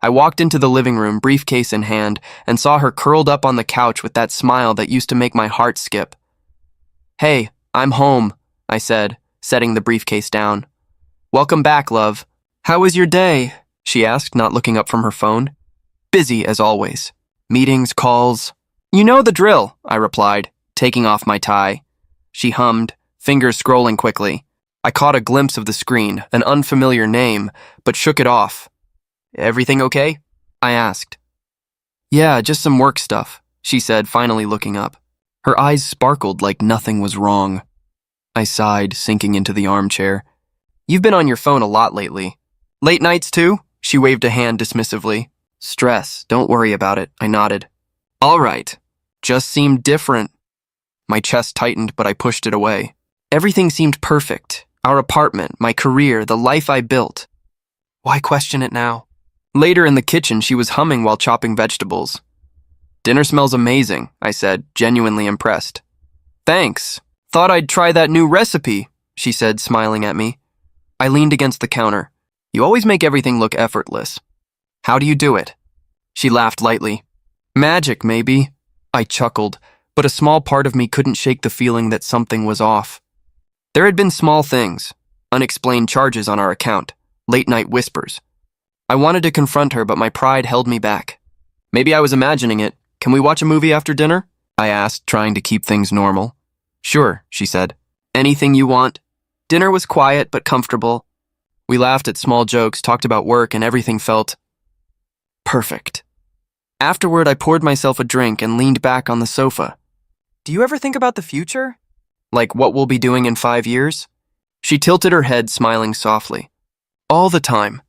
I walked into the living room, briefcase in hand, and saw her curled up on the couch with that smile that used to make my heart skip. "Hey, I'm home," I said, setting the briefcase down. "Welcome back, love." "How was your day?" she asked, not looking up from her phone. "Busy, as always. Meetings, calls." "You know the drill," I replied, taking off my tie. She hummed, fingers scrolling quickly. I caught a glimpse of the screen, an unfamiliar name, but shook it off. "Everything okay?" I asked. "Yeah, just some work stuff," she said, finally looking up. Her eyes sparkled like nothing was wrong. I sighed, sinking into the armchair. "You've been on your phone a lot lately." "Late nights too?" She waved a hand dismissively. "Stress, don't worry about it," I nodded. "All right. Just seemed different." My chest tightened, but I pushed it away. Everything seemed perfect. Our apartment, my career, the life I built. Why question it now? Later in the kitchen, she was humming while chopping vegetables. "Dinner smells amazing," I said, genuinely impressed. "Thanks. Thought I'd try that new recipe," she said, smiling at me. I leaned against the counter. "You always make everything look effortless. How do you do it?" She laughed lightly. "Magic, maybe." I chuckled, but a small part of me couldn't shake the feeling that something was off. There had been small things, unexplained charges on our account, late-night whispers. I wanted to confront her, but my pride held me back. "Maybe I was imagining it. Can we watch a movie after dinner?" I asked, trying to keep things normal. "Sure," she said. "Anything you want." Dinner was quiet but comfortable. We laughed at small jokes, talked about work, and everything felt perfect. Afterward, I poured myself a drink and leaned back on the sofa. "Do you ever think about the future? Like what we'll be doing in 5 years?" She tilted her head, smiling softly. "All the time.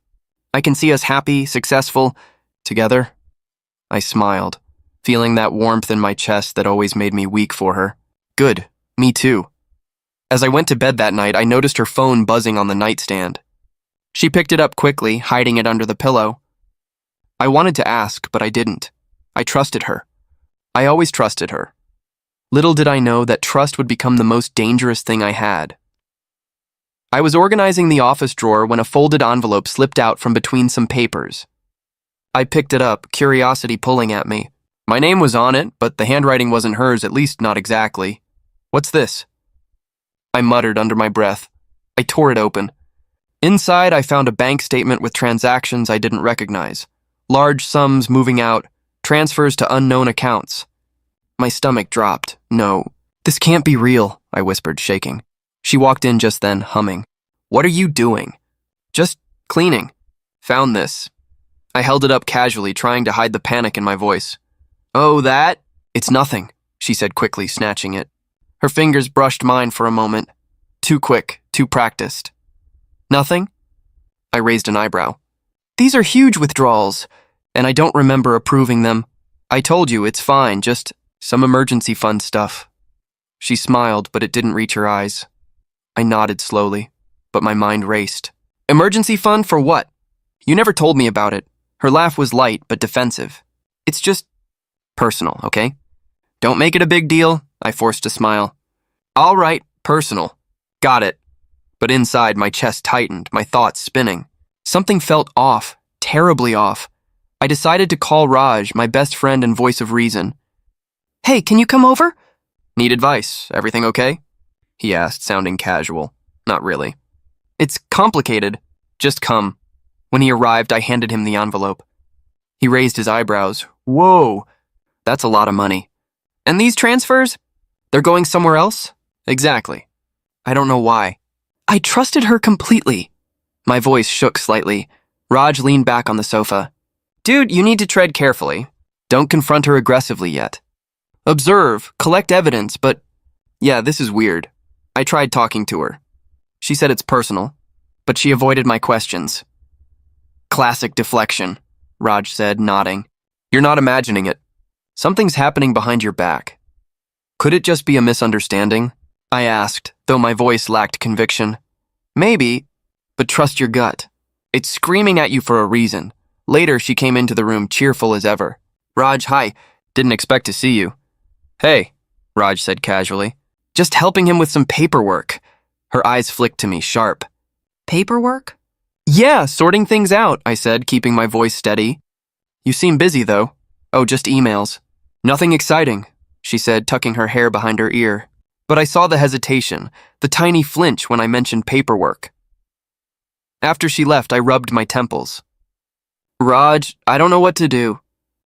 I can see us happy, successful, together." I smiled, feeling that warmth in my chest that always made me weak for her. Good, me too. As I went to bed that night, I noticed her phone buzzing on the nightstand. She picked it up quickly, hiding it under the pillow. I wanted to ask, but I didn't. I trusted her. I always trusted her. Little did I know that trust would become the most dangerous thing I had. I was organizing the office drawer when a folded envelope slipped out from between some papers. I picked it up, curiosity pulling at me. My name was on it, but the handwriting wasn't hers, at least not exactly. "What's this?" I muttered under my breath. I tore it open. Inside, I found a bank statement with transactions I didn't recognize. Large sums moving out, transfers to unknown accounts. My stomach dropped. "No, this can't be real," I whispered, shaking. She walked in just then, humming. "What are you doing?" "Just cleaning. Found this." I held it up casually, trying to hide the panic in my voice. "Oh, that?" "It's nothing," she said quickly, snatching it. Her fingers brushed mine for a moment. Too quick, too practiced. "Nothing?" I raised an eyebrow. "These are huge withdrawals, and I don't remember approving them. I told you, it's fine, just some emergency fund stuff." She smiled, but it didn't reach her eyes. I nodded slowly, but my mind raced. "Emergency fund for what? You never told me about it." Her laugh was light but defensive. "It's just personal, okay? Don't make it a big deal," I forced a smile. "All right, personal. Got it." But inside, my chest tightened, my thoughts spinning. Something felt off, terribly off. I decided to call Raj, my best friend and voice of reason. "Hey, can you come over?" "Need advice? Everything okay?" he asked, sounding casual. Not really. "It's complicated. Just come." When he arrived, I handed him the envelope. He raised his eyebrows. "Whoa, that's a lot of money." "And these transfers? They're going somewhere else?" "Exactly. I don't know why." I trusted her completely. My voice shook slightly. Raj leaned back on the sofa. "Dude, you need to tread carefully. Don't confront her aggressively yet. Observe, collect evidence, but yeah, this is weird." I tried talking to her. She said it's personal, but she avoided my questions. "Classic deflection," Raj said, nodding. "You're not imagining it. Something's happening behind your back." "Could it just be a misunderstanding?" I asked, though my voice lacked conviction. "Maybe, but trust your gut. It's screaming at you for a reason." Later, she came into the room cheerful as ever. "Raj, hi. Didn't expect to see you." "Hey," Raj said casually. "Just helping him with some paperwork." Her eyes flicked to me, sharp. "Paperwork?" Yeah, sorting things out, I said, keeping my voice steady. You seem busy, though. Oh, just emails. Nothing exciting, she said, tucking her hair behind her ear. But I saw the hesitation, the tiny flinch when I mentioned paperwork. After she left, I rubbed my temples. Raj, I don't know what to do.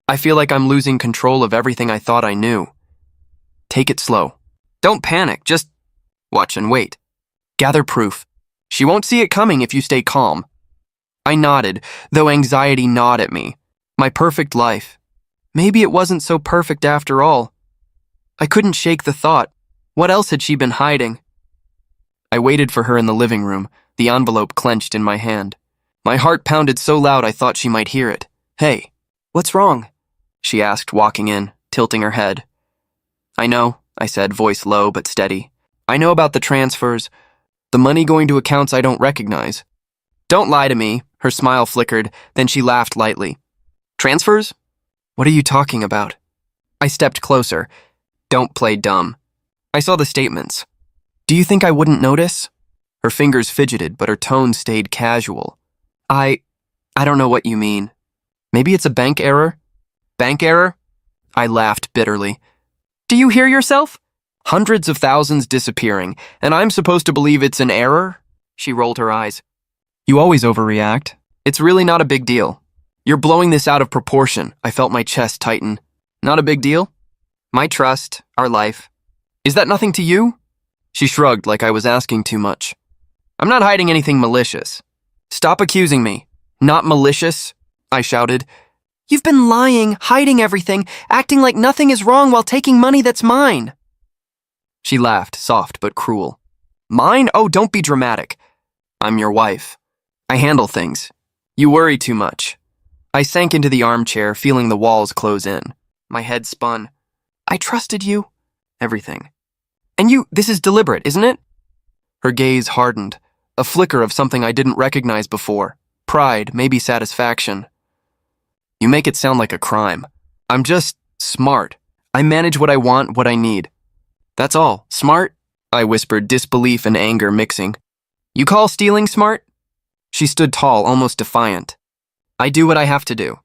I feel like I'm losing control of everything I thought I knew. Take it slow. Don't panic, just watch and wait. Gather proof. She won't see it coming if you stay calm. I nodded, though anxiety gnawed at me. My perfect life. Maybe it wasn't so perfect after all. I couldn't shake the thought. What else had she been hiding? I waited for her in the living room, the envelope clenched in my hand. My heart pounded so loud I thought she might hear it. Hey, what's wrong? She asked, walking in, tilting her head. I know, I said, voice low but steady. I know about the transfers, the money going to accounts I don't recognize. Don't lie to me, her smile flickered, then she laughed lightly. Transfers? What are you talking about? I stepped closer. Don't play dumb. I saw the statements. Do you think I wouldn't notice? Her fingers fidgeted, but her tone stayed casual. I don't know what you mean. Maybe it's a bank error? Bank error? I laughed bitterly. Do you hear yourself? Hundreds of thousands disappearing, and I'm supposed to believe it's an error? She rolled her eyes. You always overreact. It's really not a big deal. You're blowing this out of proportion. I felt my chest tighten. Not a big deal? My trust, our life. Is that nothing to you? She shrugged like I was asking too much. I'm not hiding anything malicious. Stop accusing me. Not malicious, I shouted. You've been lying, hiding everything, acting like nothing is wrong while taking money that's mine. She laughed, soft but cruel. Mine? Oh, don't be dramatic. I'm your wife. I handle things. You worry too much. I sank into the armchair, feeling the walls close in. My head spun. I trusted you. Everything. And this is deliberate, isn't it? Her gaze hardened, a flicker of something I didn't recognize before. Pride, maybe satisfaction. You make it sound like a crime. I'm just smart. I manage what I want, what I need. That's all. Smart? I whispered, disbelief and anger mixing. You call stealing smart? She stood tall, almost defiant. I do what I have to do.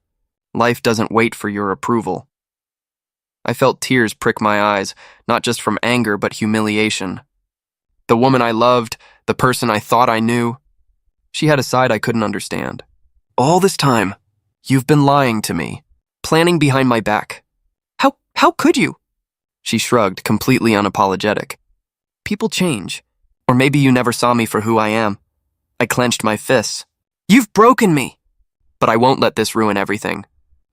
Life doesn't wait for your approval. I felt tears prick my eyes, not just from anger but humiliation. The woman I loved, the person I thought I knew, she had a side I couldn't understand. All this time, you've been lying to me, planning behind my back. How could you? She shrugged, completely unapologetic. People change. Or maybe you never saw me for who I am. I clenched my fists. You've broken me! But I won't let this ruin everything.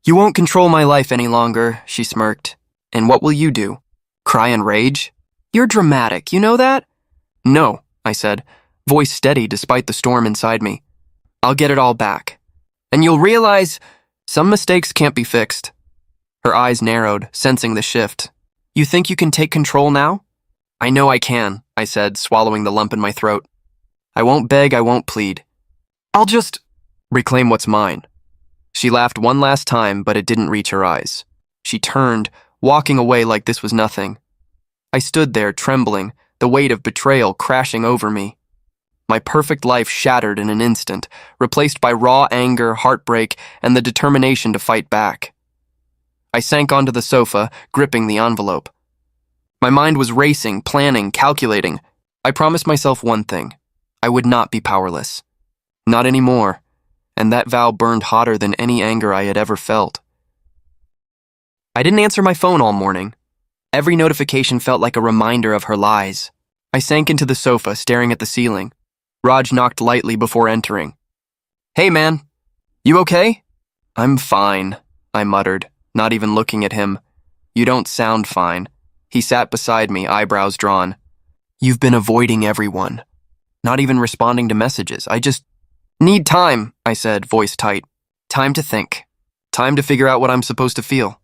You won't control my life any longer, she smirked. And what will you do? Cry and rage? You're dramatic, you know that? No, I said, voice steady despite the storm inside me. I'll get it all back. And you'll realize some mistakes can't be fixed. Her eyes narrowed, sensing the shift. You think you can take control now? I know I can, I said, swallowing the lump in my throat. I won't beg, I won't plead. I'll just reclaim what's mine. She laughed one last time, but it didn't reach her eyes. She turned, walking away like this was nothing. I stood there, trembling, the weight of betrayal crashing over me. My perfect life shattered in an instant, replaced by raw anger, heartbreak, and the determination to fight back. I sank onto the sofa, gripping the envelope. My mind was racing, planning, calculating. I promised myself one thing. I would not be powerless. Not anymore. And that vow burned hotter than any anger I had ever felt. I didn't answer my phone all morning. Every notification felt like a reminder of her lies. I sank into the sofa, staring at the ceiling. Raj knocked lightly before entering. Hey, man. You okay? I'm fine, I muttered, not even looking at him. You don't sound fine. He sat beside me, eyebrows drawn. You've been avoiding everyone. Not even responding to messages. I just need time, I said, voice tight. Time to think. Time to figure out what I'm supposed to feel.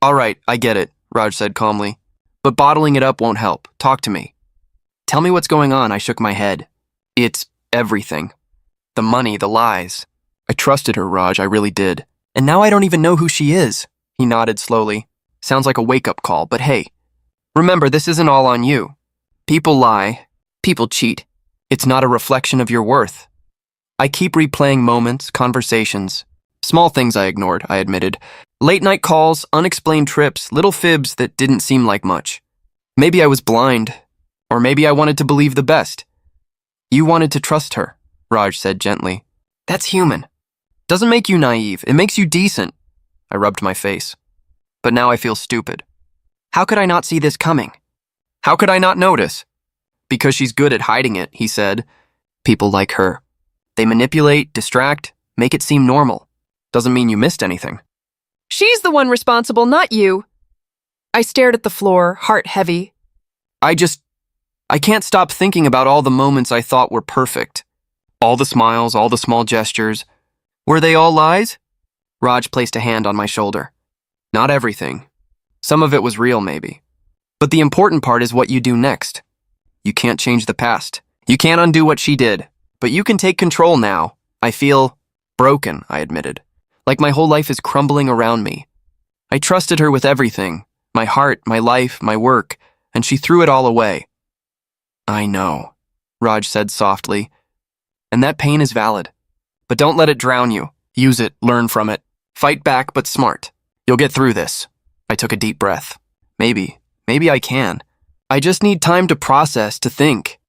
All right, I get it, Raj said calmly. But bottling it up won't help. Talk to me. Tell me what's going on, I shook my head. It's everything. The money, the lies. I trusted her, Raj, I really did. And now I don't even know who she is. He nodded slowly. Sounds like a wake-up call, but hey. Remember, this isn't all on you. People lie. People cheat. It's not a reflection of your worth. I keep replaying moments, conversations. Small things I ignored, I admitted. Late night calls, unexplained trips, little fibs that didn't seem like much. Maybe I was blind, or maybe I wanted to believe the best. You wanted to trust her, Raj said gently. That's human. Doesn't make you naive, it makes you decent. I rubbed my face. But now I feel stupid. How could I not see this coming? How could I not notice? Because she's good at hiding it, he said. People like her. They manipulate, distract, make it seem normal. Doesn't mean you missed anything. She's the one responsible, not you. I stared at the floor, heart heavy. I can't stop thinking about all the moments I thought were perfect. All the smiles, all the small gestures. Were they all lies? Raj placed a hand on my shoulder. Not everything. Some of it was real, maybe. But the important part is what you do next. You can't change the past. You can't undo what she did. But you can take control now. I feel broken, I admitted. Like my whole life is crumbling around me. I trusted her with everything. My heart, my life, my work. And she threw it all away. I know, Raj said softly. And that pain is valid. But don't let it drown you. Use it, learn from it. Fight back, but smart. You'll get through this. I took a deep breath. Maybe I can. I just need time to process, to think.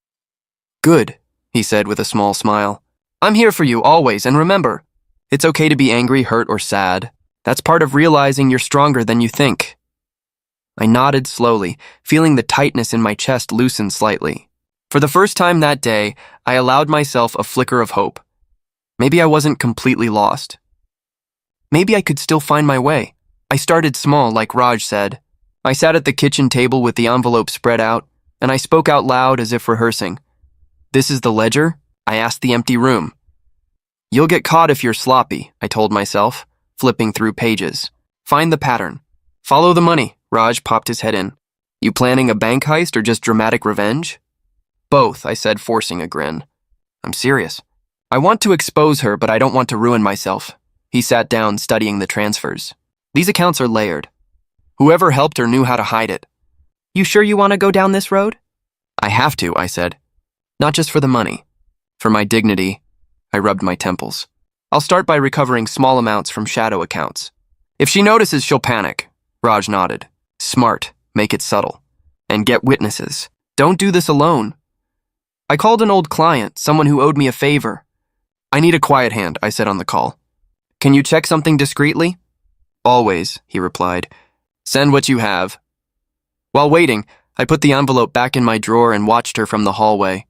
Good, he said with a small smile. I'm here for you always, and remember, it's okay to be angry, hurt, or sad. That's part of realizing you're stronger than you think. I nodded slowly, feeling the tightness in my chest loosen slightly. For the first time that day, I allowed myself a flicker of hope. Maybe I wasn't completely lost. Maybe I could still find my way. I started small, like Raj said. I sat at the kitchen table with the envelope spread out, and I spoke out loud as if rehearsing. This is the ledger? I asked the empty room. You'll get caught if you're sloppy, I told myself, flipping through pages. Find the pattern. Follow the money, Raj popped his head in. You planning a bank heist or just dramatic revenge? Both, I said, forcing a grin. I'm serious. I want to expose her, but I don't want to ruin myself. He sat down, studying the transfers. These accounts are layered. Whoever helped her knew how to hide it. You sure you want to go down this road? I have to, I said. Not just for the money. For my dignity. I rubbed my temples. I'll start by recovering small amounts from shadow accounts. If she notices, she'll panic. Raj nodded. Smart. Make it subtle. And get witnesses. Don't do this alone. I called an old client, someone who owed me a favor. I need a quiet hand, I said on the call. Can you check something discreetly? Always, he replied. Send what you have. While waiting, I put the envelope back in my drawer and watched her from the hallway.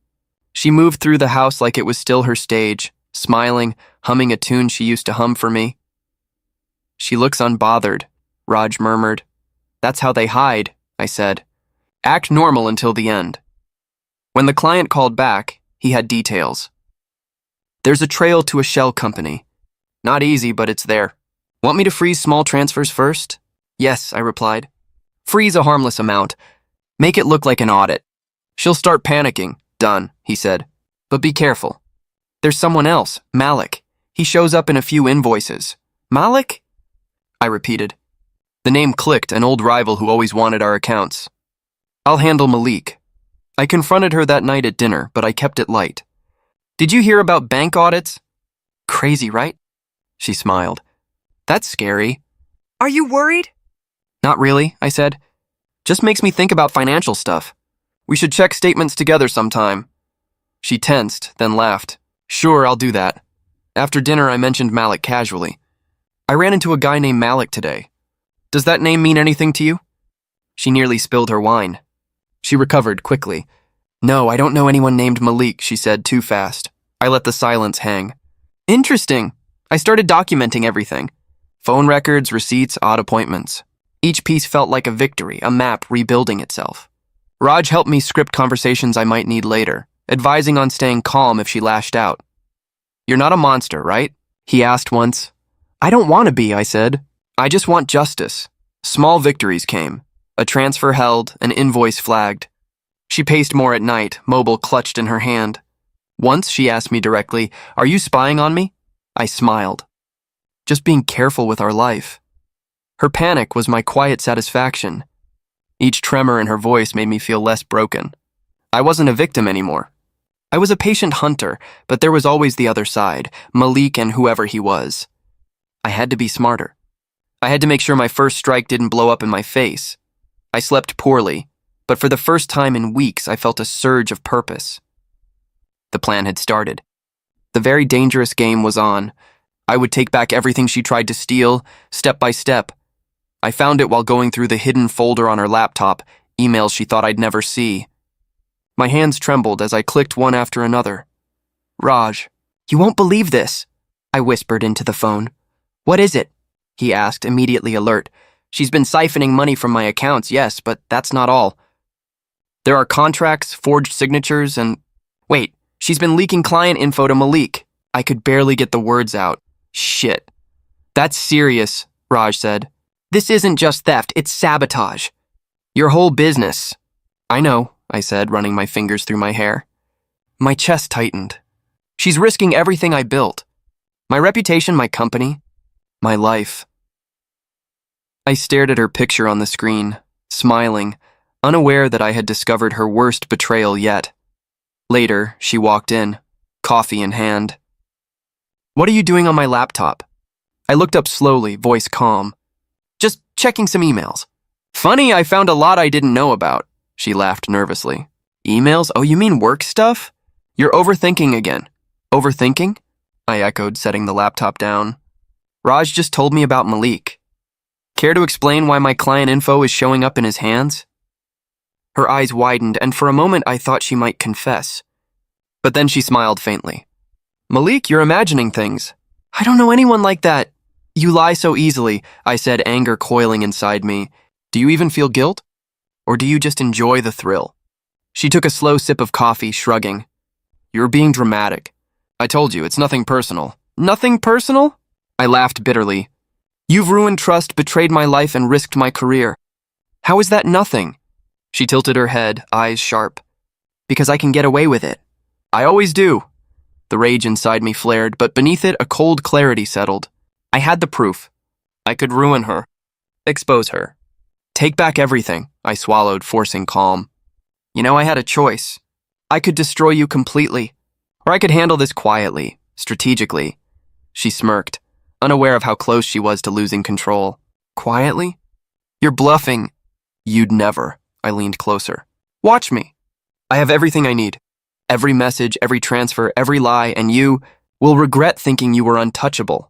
She moved through the house like it was still her stage, smiling, humming a tune she used to hum for me. She looks unbothered, Raj murmured. That's how they hide, I said. Act normal until the end. When the client called back, he had details. There's a trail to a shell company. Not easy, but it's there. Want me to freeze small transfers first? Yes, I replied. Freeze a harmless amount. Make it look like an audit. She'll start panicking. Done, he said. But be careful. There's someone else, Malik. He shows up in a few invoices. Malik? I repeated. The name clicked, an old rival who always wanted our accounts. I'll handle Malik. I confronted her that night at dinner, but I kept it light. Did you hear about bank audits? Crazy, right? She smiled. That's scary. Are you worried? Not really, I said. Just makes me think about financial stuff. We should check statements together sometime. She tensed, then laughed. Sure, I'll do that. After dinner, I mentioned Malik casually. I ran into a guy named Malik today. Does that name mean anything to you? She nearly spilled her wine. She recovered quickly. No, I don't know anyone named Malik, she said too fast. I let the silence hang. Interesting. I started documenting everything. Phone records, receipts, odd appointments. Each piece felt like a victory, a map rebuilding itself. Raj helped me script conversations I might need later, advising on staying calm if she lashed out. You're not a monster, right? He asked once. I don't want to be, I said. I just want justice. Small victories came. A transfer held, an invoice flagged. She paced more at night, mobile clutched in her hand. Once she asked me directly, Are you spying on me? I smiled. Just being careful with our life. Her panic was my quiet satisfaction. Each tremor in her voice made me feel less broken. I wasn't a victim anymore. I was a patient hunter, but there was always the other side, Malik and whoever he was. I had to be smarter. I had to make sure my first strike didn't blow up in my face. I slept poorly, but for the first time in weeks, I felt a surge of purpose. The plan had started. The very dangerous game was on. I would take back everything she tried to steal, step by step. I found it while going through the hidden folder on her laptop, emails she thought I'd never see. My hands trembled as I clicked one after another. "Raj, you won't believe this," I whispered into the phone. "What is it?" he asked, immediately alert. "She's been siphoning money from my accounts, yes, but that's not all. There are contracts, forged signatures, and... Wait, she's been leaking client info to Malik." I could barely get the words out. "Shit. That's serious," Raj said. "This isn't just theft, it's sabotage. Your whole business." "I know," I said, running my fingers through my hair. My chest tightened. "She's risking everything I built. My reputation, my company, my life." I stared at her picture on the screen, smiling, unaware that I had discovered her worst betrayal yet. Later, she walked in, coffee in hand. "What are you doing on my laptop?" I looked up slowly, voice calm. "Just checking some emails." "Funny, I found a lot I didn't know about." She laughed nervously. "Emails? Oh, you mean work stuff? You're overthinking again." "Overthinking?" I echoed, setting the laptop down. "Raj just told me about Malik. Care to explain why my client info is showing up in his hands?" Her eyes widened, and for a moment I thought she might confess. But then she smiled faintly. "Malik, you're imagining things. I don't know anyone like that." "You lie so easily," I said, anger coiling inside me. "Do you even feel guilt? Or do you just enjoy the thrill?" She took a slow sip of coffee, shrugging. "You're being dramatic. I told you, it's nothing personal." "Nothing personal?" I laughed bitterly. "You've ruined trust, betrayed my life, and risked my career. How is that nothing?" She tilted her head, eyes sharp. "Because I can get away with it. I always do." The rage inside me flared, but beneath it a cold clarity settled. I had the proof. I could ruin her. Expose her. Take back everything, I swallowed, forcing calm. You know, I had a choice. I could destroy you completely, or I could handle this quietly, strategically. She smirked, unaware of how close she was to losing control. "Quietly? You're bluffing." "You'd never." I leaned closer. "Watch me. I have everything I need. Every message, every transfer, every lie, and you will regret thinking you were untouchable."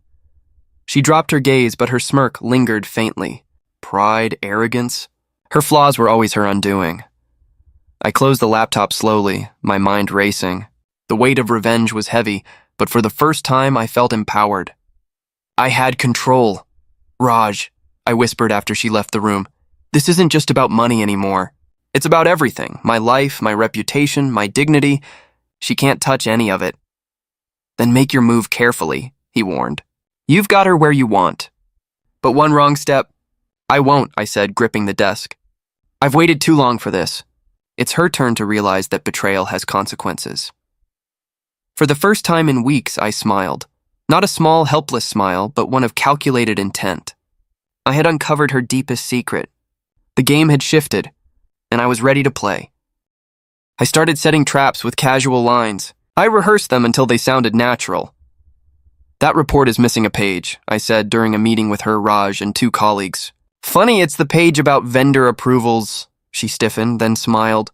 She dropped her gaze, but her smirk lingered faintly. Pride, arrogance. Her flaws were always her undoing. I closed the laptop slowly, my mind racing. The weight of revenge was heavy, but for the first time I felt empowered. I had control. "Raj," I whispered after she left the room, "this isn't just about money anymore. It's about everything, my life, my reputation, my dignity. She can't touch any of it." "Then make your move carefully," he warned. "You've got her where you want. But one wrong step..." "I won't," I said, gripping the desk. "I've waited too long for this." It's her turn to realize that betrayal has consequences. For the first time in weeks, I smiled. Not a small, helpless smile, but one of calculated intent. I had uncovered her deepest secret. The game had shifted, and I was ready to play. I started setting traps with casual lines. I rehearsed them until they sounded natural. "That report is missing a page," I said during a meeting with her, Raj, and 2 colleagues. "Funny, it's the page about vendor approvals." She stiffened, then smiled.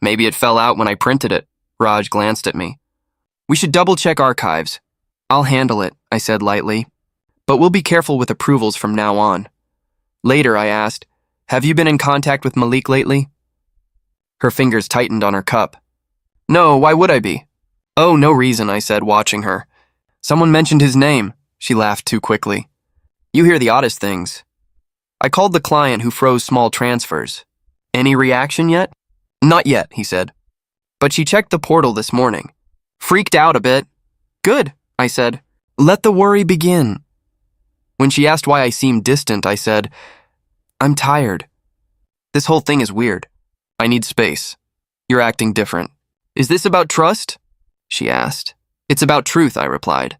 "Maybe it fell out when I printed it." Raj glanced at me. "We should double-check archives." "I'll handle it," I said lightly. "But we'll be careful with approvals from now on." Later, I asked, "Have you been in contact with Malik lately?" Her fingers tightened on her cup. "No, why would I be?" "Oh, no reason," I said, watching her. "Someone mentioned his name." She laughed too quickly. "You hear the oddest things." I called the client who froze small transfers. "Any reaction yet?" "Not yet," he said. "But she checked the portal this morning. Freaked out a bit." "Good," I said. "Let the worry begin." When she asked why I seemed distant, I said, "I'm tired. This whole thing is weird. I need space. You're acting different." "Is this about trust?" she asked. "It's about truth," I replied.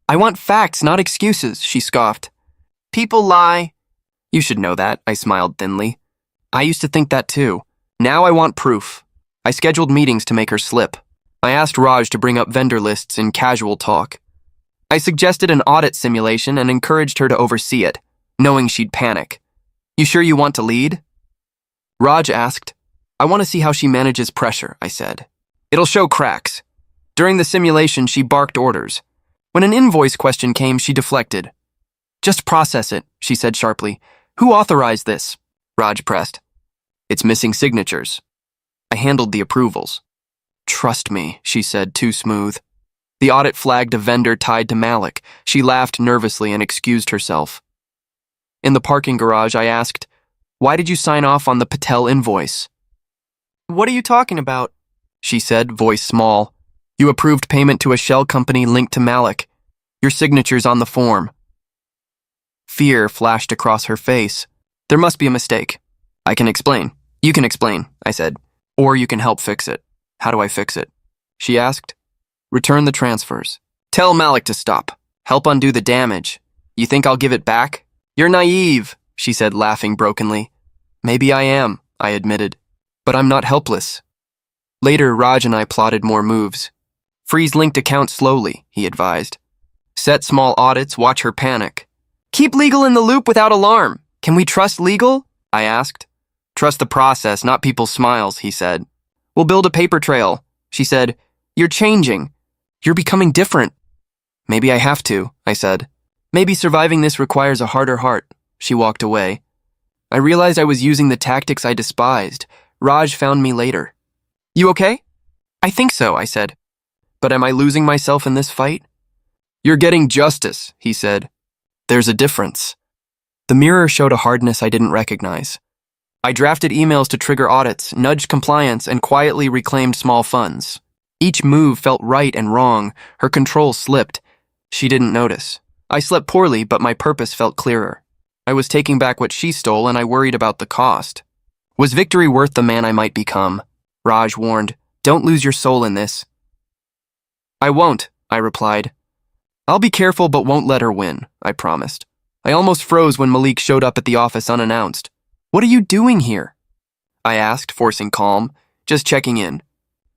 "I want facts, not excuses," she scoffed. "People lie." "You should know that," I smiled thinly. "I used to think that too. Now I want proof." I scheduled meetings to make her slip. I asked Raj to bring up vendor lists in casual talk. I suggested an audit simulation and encouraged her to oversee it, knowing she'd panic. You sure you want to lead? Raj asked. I want to see how she manages pressure, I said. It'll show cracks. During the simulation, she barked orders. When an invoice question came, she deflected. Just process it, she said sharply. Who authorized this? Raj pressed. It's missing signatures. I handled the approvals. Trust me, she said, too smooth. The audit flagged a vendor tied to Malik. She laughed nervously and excused herself. In the parking garage, I asked, why did you sign off on the Patel invoice? What are you talking about? She said, voice small. You approved payment to a shell company linked to Malik. Your signature's on the form. Fear flashed across her face. There must be a mistake. I can explain. You can explain, I said. Or you can help fix it. How do I fix it? She asked. Return the transfers. Tell Malik to stop. Help undo the damage. You think I'll give it back? You're naive, she said, laughing brokenly. Maybe I am, I admitted. But I'm not helpless. Later, Raj and I plotted more moves. Freeze linked accounts slowly, he advised. Set small audits, watch her panic. Keep legal in the loop without alarm. Can we trust legal? I asked. Trust the process, not people's smiles, he said. We'll build a paper trail. She said, you're changing. You're becoming different. Maybe I have to, I said. Maybe surviving this requires a harder heart. She walked away. I realized I was using the tactics I despised. Raj found me later. You okay? I think so, I said. But am I losing myself in this fight? You're getting justice, he said. There's a difference. The mirror showed a hardness I didn't recognize. I drafted emails to trigger audits, nudged compliance, and quietly reclaimed small funds. Each move felt right and wrong. Her control slipped. She didn't notice. I slept poorly, but my purpose felt clearer. I was taking back what she stole, and I worried about the cost. Was victory worth the man I might become? Raj warned. Don't lose your soul in this. I won't, I replied. I'll be careful but won't let her win, I promised. I almost froze when Malik showed up at the office unannounced. What are you doing here? I asked, forcing calm. Just checking in.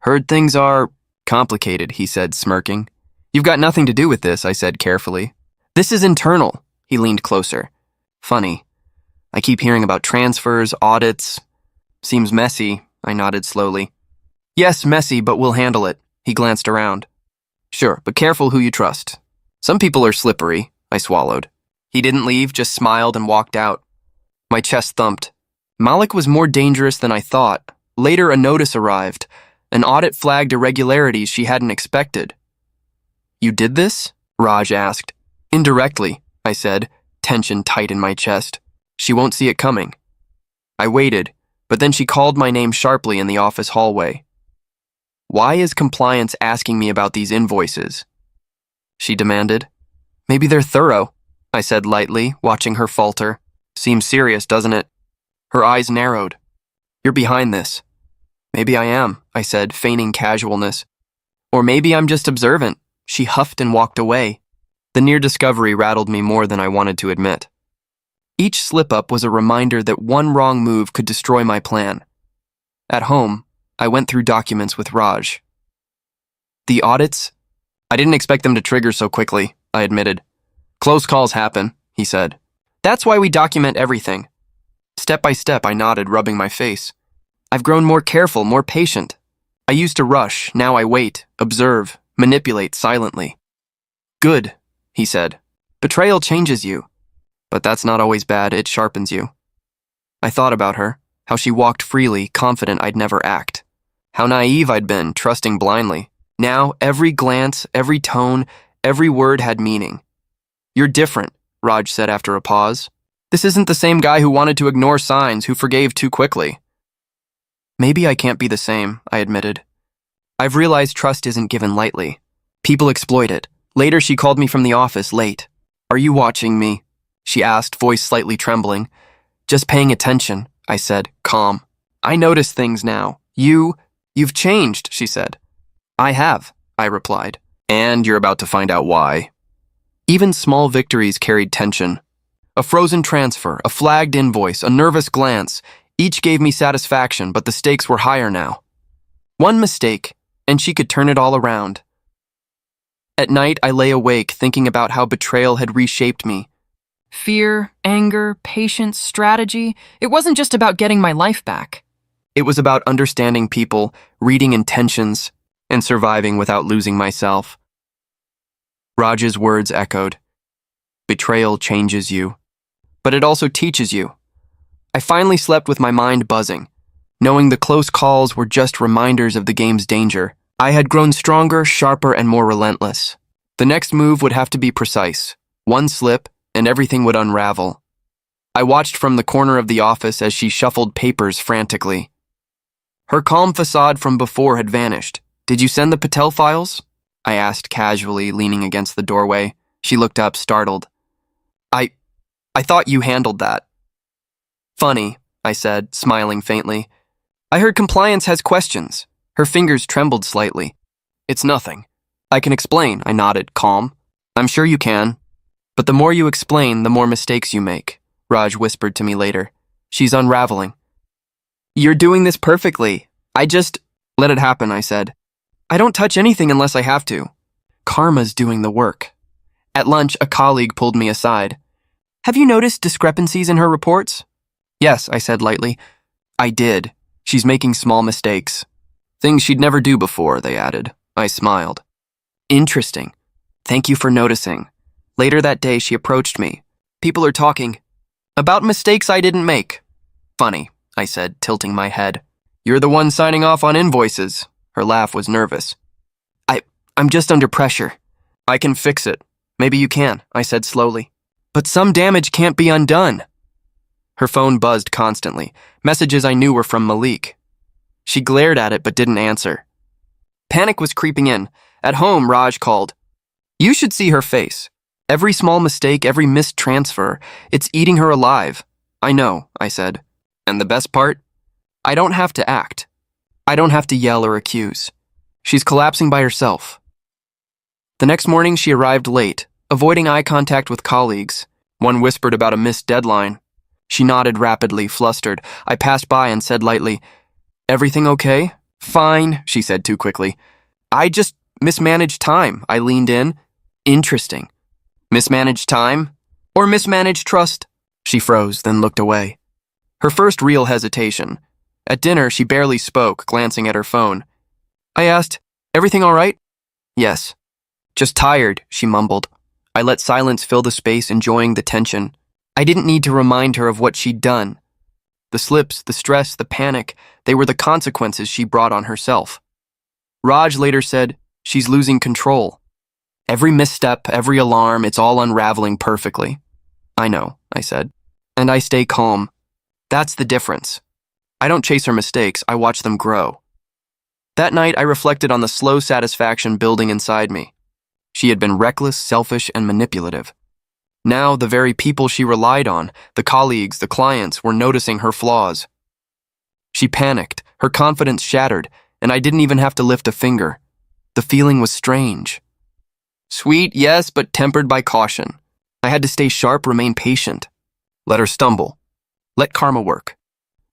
Heard things are complicated, he said, smirking. You've got nothing to do with this, I said carefully. This is internal, he leaned closer. Funny. I keep hearing about transfers, audits. Seems messy, I nodded slowly. Yes, messy, but we'll handle it. He glanced around. Sure, but careful who you trust. Some people are slippery, I swallowed. He didn't leave, just smiled and walked out. My chest thumped. Malik was more dangerous than I thought. Later, a notice arrived. An audit flagged irregularities she hadn't expected. You did this? Raj asked. Indirectly, I said, tension tight in my chest. She won't see it coming. I waited, but then she called my name sharply in the office hallway. Why is compliance asking me about these invoices? She demanded. Maybe they're thorough, I said lightly, watching her falter. Seems serious, doesn't it? Her eyes narrowed. You're behind this. Maybe I am, I said, feigning casualness. Or maybe I'm just observant. She huffed and walked away. The near discovery rattled me more than I wanted to admit. Each slip-up was a reminder that one wrong move could destroy my plan. At home, I went through documents with Raj. The audits? I didn't expect them to trigger so quickly, I admitted. Close calls happen, he said. That's why we document everything. Step by step, I nodded, rubbing my face. I've grown more careful, more patient. I used to rush, now I wait, observe, manipulate silently. Good, he said. Betrayal changes you. But that's not always bad, it sharpens you. I thought about her, how she walked freely, confident I'd never act. How naive I'd been, trusting blindly. Now, every glance, every tone, every word had meaning. You're different, Raj said after a pause. This isn't the same guy who wanted to ignore signs, who forgave too quickly. Maybe I can't be the same, I admitted. I've realized trust isn't given lightly. People exploit it. Later, she called me from the office late. Are you watching me? She asked, voice slightly trembling. Just paying attention, I said, calm. I notice things now. You've changed, she said. I have, I replied. And you're about to find out why. Even small victories carried tension. A frozen transfer, a flagged invoice, a nervous glance, each gave me satisfaction, but the stakes were higher now. One mistake, and she could turn it all around. At night, I lay awake thinking about how betrayal had reshaped me. Fear, anger, patience, strategy. It wasn't just about getting my life back. It was about understanding people, reading intentions, and surviving without losing myself. Raj's words echoed. Betrayal changes you, but it also teaches you. I finally slept with my mind buzzing, knowing the close calls were just reminders of the game's danger. I had grown stronger, sharper, and more relentless. The next move would have to be precise. One slip, and everything would unravel. I watched from the corner of the office as she shuffled papers frantically. Her calm facade from before had vanished. Did you send the Patel files? I asked casually, leaning against the doorway. She looked up, startled. I thought you handled that. Funny, I said, smiling faintly. I heard compliance has questions. Her fingers trembled slightly. It's nothing. I can explain, I nodded, calm. I'm sure you can. But the more you explain, the more mistakes you make, Raj whispered to me later. She's unraveling. You're doing this perfectly. Let it happen, I said. I don't touch anything unless I have to. Karma's doing the work. At lunch, a colleague pulled me aside. Have you noticed discrepancies in her reports? Yes, I said lightly. I did. She's making small mistakes. Things she'd never do before, they added. I smiled. Interesting. Thank you for noticing. Later that day, she approached me. People are talking about mistakes I didn't make. Funny, I said, tilting my head. You're the one signing off on invoices. Her laugh was nervous. I'm just under pressure. I can fix it. Maybe you can, I said slowly. But some damage can't be undone. Her phone buzzed constantly. Messages I knew were from Malik. She glared at it but didn't answer. Panic was creeping in. At home, Raj called. You should see her face. Every small mistake, every missed transfer, it's eating her alive. I know, I said. And the best part? I don't have to act. I don't have to yell or accuse. She's collapsing by herself. The next morning, she arrived late, avoiding eye contact with colleagues. One whispered about a missed deadline. She nodded rapidly, flustered. I passed by and said lightly, Everything okay? Fine, she said too quickly. I just mismanaged time. I leaned in. Interesting. Mismanaged time? Or mismanaged trust? She froze, then looked away. Her first real hesitation. At dinner, she barely spoke, glancing at her phone. I asked, Everything all right? Yes. Just tired, she mumbled. I let silence fill the space, enjoying the tension. I didn't need to remind her of what she'd done. The slips, the stress, the panic, they were the consequences she brought on herself. Raj later said, She's losing control. Every misstep, every alarm, it's all unraveling perfectly. I know, I said. And I stay calm. That's the difference. I don't chase her mistakes, I watch them grow. That night, I reflected on the slow satisfaction building inside me. She had been reckless, selfish, and manipulative. Now, the very people she relied on, the colleagues, the clients, were noticing her flaws. She panicked, her confidence shattered, and I didn't even have to lift a finger. The feeling was strange. Sweet, yes, but tempered by caution. I had to stay sharp, remain patient. Let her stumble. Let karma work.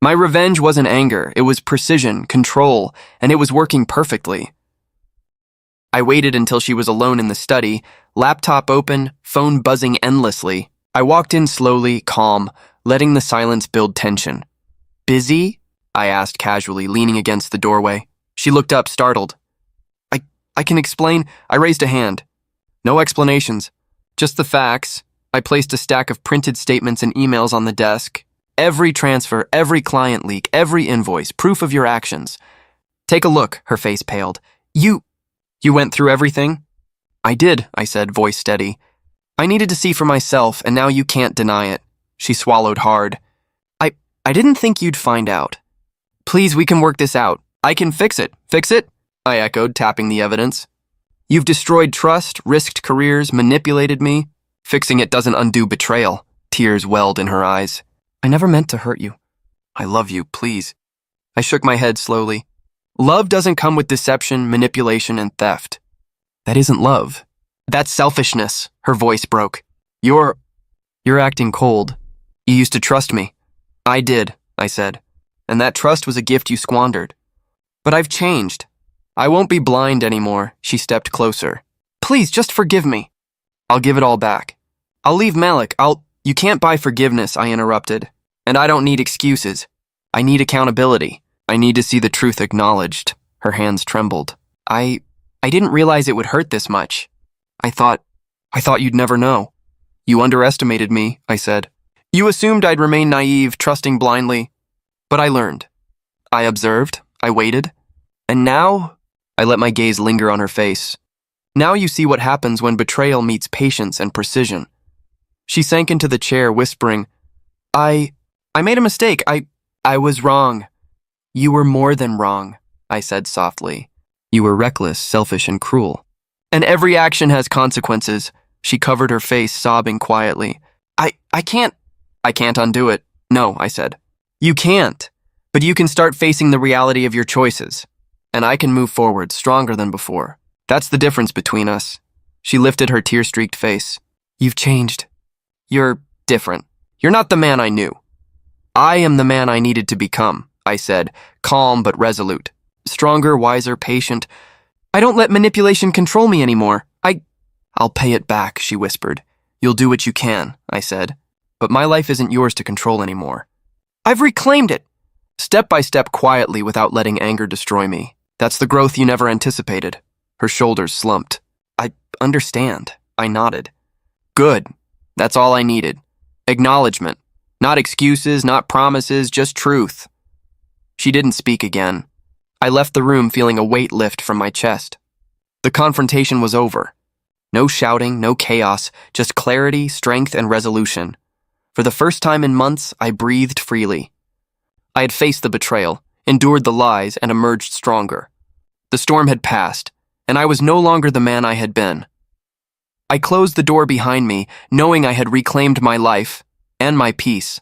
My revenge wasn't anger, it was precision, control, and it was working perfectly. I waited until she was alone in the study, laptop open, phone buzzing endlessly. I walked in slowly, calm, letting the silence build tension. Busy? I asked casually, leaning against the doorway. She looked up, startled. I can explain. I raised a hand. No explanations. Just the facts. I placed a stack of printed statements and emails on the desk. Every transfer, every client leak, every invoice, proof of your actions. Take a look, her face paled. You went through everything? I did, I said, voice steady. I needed to see for myself, and now you can't deny it. She swallowed hard. I didn't think you'd find out. Please, we can work this out. I can fix it. Fix it? I echoed, tapping the evidence. You've destroyed trust, risked careers, manipulated me. Fixing it doesn't undo betrayal. Tears welled in her eyes. I never meant to hurt you. I love you, please. I shook my head slowly. Love doesn't come with deception, manipulation, and theft. That isn't love. That's selfishness, her voice broke. You're acting cold. You used to trust me. I did, I said. And that trust was a gift you squandered. But I've changed. I won't be blind anymore. She stepped closer. Please, just forgive me. I'll give it all back. I'll leave Malik. You can't buy forgiveness, I interrupted. And I don't need excuses. I need accountability. I need to see the truth acknowledged. Her hands trembled. I didn't realize it would hurt this much. I thought you'd never know. You underestimated me, I said. You assumed I'd remain naive, trusting blindly. But I learned. I observed. I waited. And now, I let my gaze linger on her face. Now you see what happens when betrayal meets patience and precision. She sank into the chair, whispering, I made a mistake. I was wrong. You were more than wrong, I said softly. You were reckless, selfish, and cruel. And every action has consequences. She covered her face, sobbing quietly. I can't undo it. No, I said. You can't, but you can start facing the reality of your choices. And I can move forward, stronger than before. That's the difference between us. She lifted her tear-streaked face. You've changed. You're different. You're not the man I knew. I am the man I needed to become, I said, calm but resolute. Stronger, wiser, patient. I don't let manipulation control me anymore. I'll pay it back, she whispered. You'll do what you can, I said. But my life isn't yours to control anymore. I've reclaimed it. Step by step, quietly, without letting anger destroy me. That's the growth you never anticipated. Her shoulders slumped. I understand. I nodded. Good. That's all I needed. Acknowledgement. Not excuses, not promises, just truth. She didn't speak again. I left the room feeling a weight lift from my chest. The confrontation was over. No shouting, no chaos, just clarity, strength, and resolution. For the first time in months, I breathed freely. I had faced the betrayal, endured the lies, and emerged stronger. The storm had passed, and I was no longer the man I had been. I closed the door behind me, knowing I had reclaimed my life and my peace.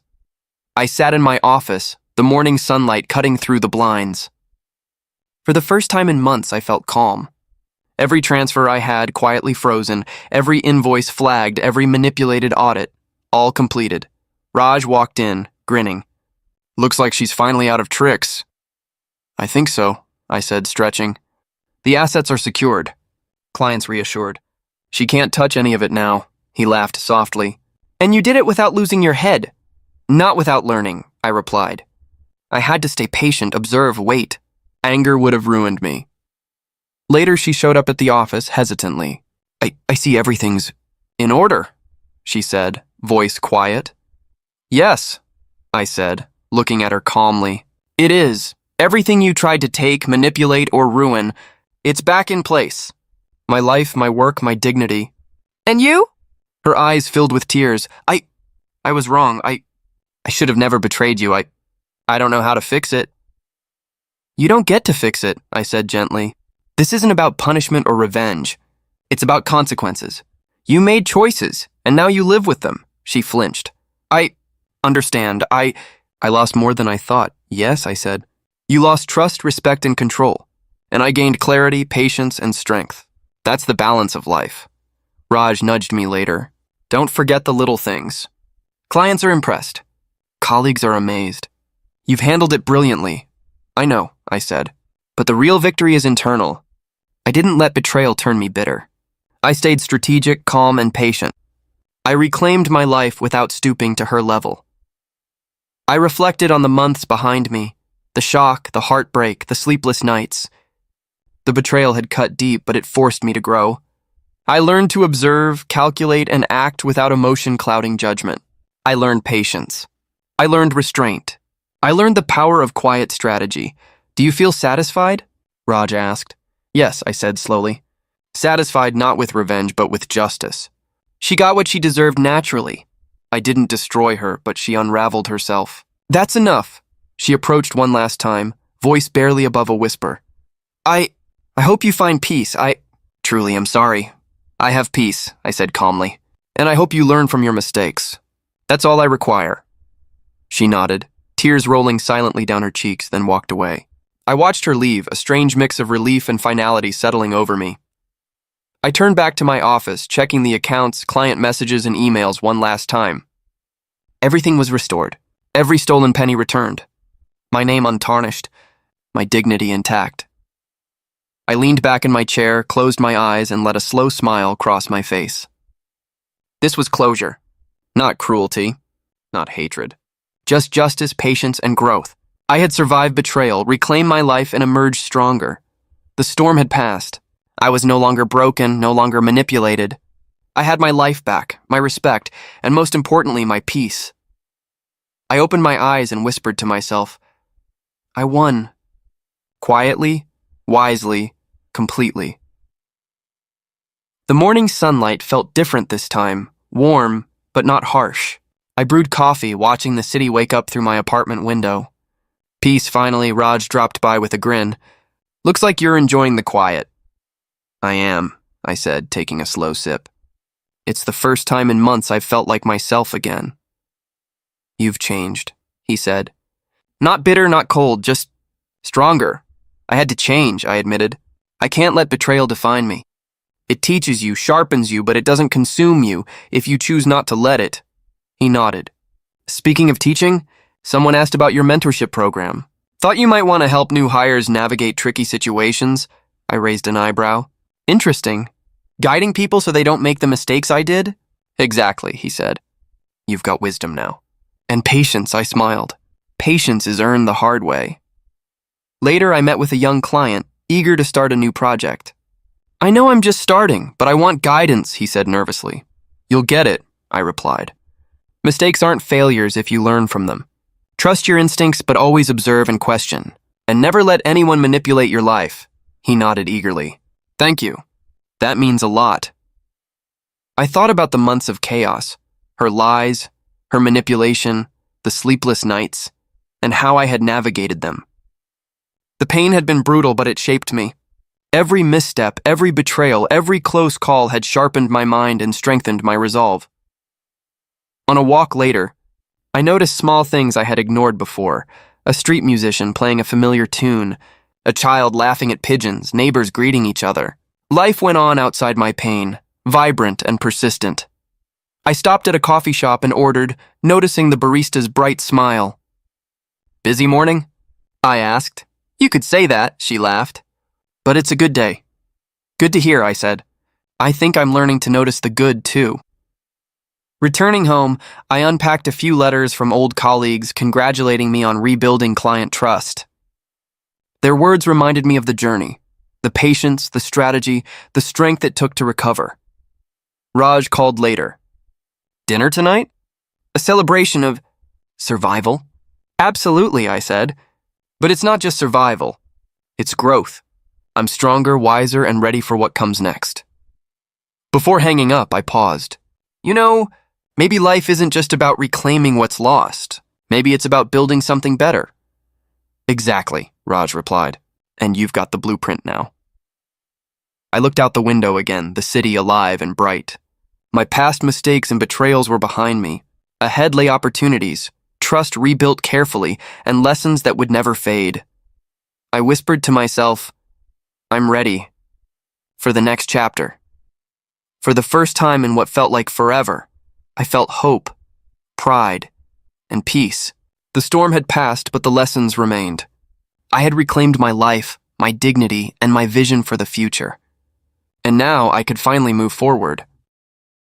I sat in my office, the morning sunlight cutting through the blinds. For the first time in months, I felt calm. Every transfer I had quietly frozen, every invoice flagged, every manipulated audit, all completed. Raj walked in, grinning. Looks like she's finally out of tricks. I think so, I said, stretching. The assets are secured. Clients reassured. She can't touch any of it now, he laughed softly. And you did it without losing your head. Not without learning, I replied. I had to stay patient, observe, wait. Anger would have ruined me. Later, she showed up at the office hesitantly. I see everything's in order, she said, voice quiet. Yes, I said, looking at her calmly. It is. Everything you tried to take, manipulate, or ruin, it's back in place. My life, my work, my dignity. And you? Her eyes filled with tears. I was wrong. I should have never betrayed you. I don't know how to fix it. You don't get to fix it, I said gently. This isn't about punishment or revenge. It's about consequences. You made choices, and now you live with them. She flinched. I understand. I lost more than I thought. Yes, I said. You lost trust, respect, and control. And I gained clarity, patience, and strength. That's the balance of life. Raj nudged me later. Don't forget the little things. Clients are impressed. Colleagues are amazed. You've handled it brilliantly. I know, I said. But the real victory is internal. I didn't let betrayal turn me bitter. I stayed strategic, calm, and patient. I reclaimed my life without stooping to her level. I reflected on the months behind me, the shock, the heartbreak, the sleepless nights. The betrayal had cut deep, but it forced me to grow. I learned to observe, calculate, and act without emotion clouding judgment. I learned patience. I learned restraint. I learned the power of quiet strategy. Do you feel satisfied? Raj asked. Yes, I said slowly. Satisfied not with revenge, but with justice. She got what she deserved naturally. I didn't destroy her, but she unraveled herself. That's enough. She approached one last time, voice barely above a whisper. I hope you find peace. Truly am sorry. I have peace, I said calmly. And I hope you learn from your mistakes. That's all I require. She nodded, tears rolling silently down her cheeks, then walked away. I watched her leave, a strange mix of relief and finality settling over me. I turned back to my office, checking the accounts, client messages, and emails one last time. Everything was restored. Every stolen penny returned. My name untarnished. My dignity intact. I leaned back in my chair, closed my eyes, and let a slow smile cross my face. This was closure. Not cruelty. Not hatred. Just justice, patience, and growth. I had survived betrayal, reclaimed my life, and emerged stronger. The storm had passed. I was no longer broken, no longer manipulated. I had my life back, my respect, and most importantly, my peace. I opened my eyes and whispered to myself, I won. Quietly, wisely, completely. The morning sunlight felt different this time, warm, but not harsh. I brewed coffee, watching the city wake up through my apartment window. Peace, finally, Raj dropped by with a grin. Looks like you're enjoying the quiet. I am, I said, taking a slow sip. It's the first time in months I've felt like myself again. You've changed, he said. Not bitter, not cold, just stronger. I had to change, I admitted. I can't let betrayal define me. It teaches you, sharpens you, but it doesn't consume you if you choose not to let it. He nodded. Speaking of teaching, someone asked about your mentorship program. Thought you might want to help new hires navigate tricky situations. I raised an eyebrow. Interesting. Guiding people so they don't make the mistakes I did? Exactly, he said. You've got wisdom now. And patience, I smiled. Patience is earned the hard way. Later, I met with a young client, eager to start a new project. I know I'm just starting, but I want guidance, he said nervously. You'll get it, I replied. Mistakes aren't failures if you learn from them. Trust your instincts, but always observe and question. And never let anyone manipulate your life. He nodded eagerly. Thank you. That means a lot. I thought about the months of chaos, her lies, her manipulation, the sleepless nights, and how I had navigated them. The pain had been brutal, but it shaped me. Every misstep, every betrayal, every close call had sharpened my mind and strengthened my resolve. On a walk later, I noticed small things I had ignored before. A street musician playing a familiar tune, a child laughing at pigeons, neighbors greeting each other. Life went on outside my pain, vibrant and persistent. I stopped at a coffee shop and ordered, noticing the barista's bright smile. Busy morning? I asked. You could say that, she laughed. But it's a good day. Good to hear, I said. I think I'm learning to notice the good, too. Returning home, I unpacked a few letters from old colleagues congratulating me on rebuilding client trust. Their words reminded me of the journey, the patience, the strategy, the strength it took to recover. Raj called later. Dinner tonight? A celebration of survival? Absolutely, I said. But it's not just survival. It's growth. I'm stronger, wiser, and ready for what comes next. Before hanging up, I paused. Maybe life isn't just about reclaiming what's lost. Maybe it's about building something better. Exactly, Raj replied. And you've got the blueprint now. I looked out the window again, the city alive and bright. My past mistakes and betrayals were behind me. Ahead lay opportunities, trust rebuilt carefully, and lessons that would never fade. I whispered to myself, I'm ready for the next chapter. For the first time in what felt like forever, I felt hope, pride, and peace. The storm had passed, but the lessons remained. I had reclaimed my life, my dignity, and my vision for the future. And now I could finally move forward.